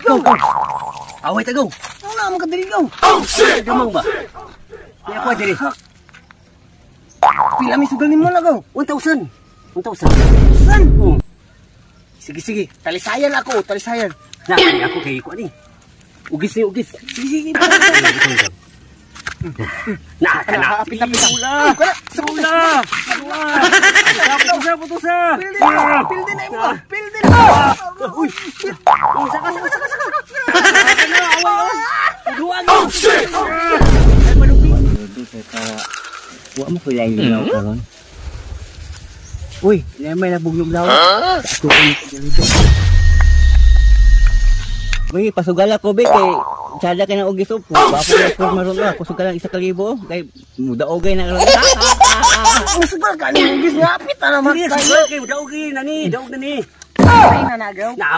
Go! Away ta go! Wala mo ka diri go! Oh shit! Gamang ba? Kaya ko diri. Pila mi sugal nimo na go? 1,000. 1,000. Sige. Talisayan ako, talisayan. Na, ako kay ko ani. Ugis. Sige. Nah, pita. Sula. Putusa. Pilde na mo. Uy. Saka. Duwag. Oh shit. Ay malupi. Wa mo kulay ilaw karon. Uy, may nabuglog daw. Uy, pasugal ako be kay sada kay na ugis up. Bapo ko maron na, pasugal lang 1,000 kay mudaogay na. Pasugal ka ni ugis nga pita naman kay mudaogay nani, daog na ni. Ay nanagaw.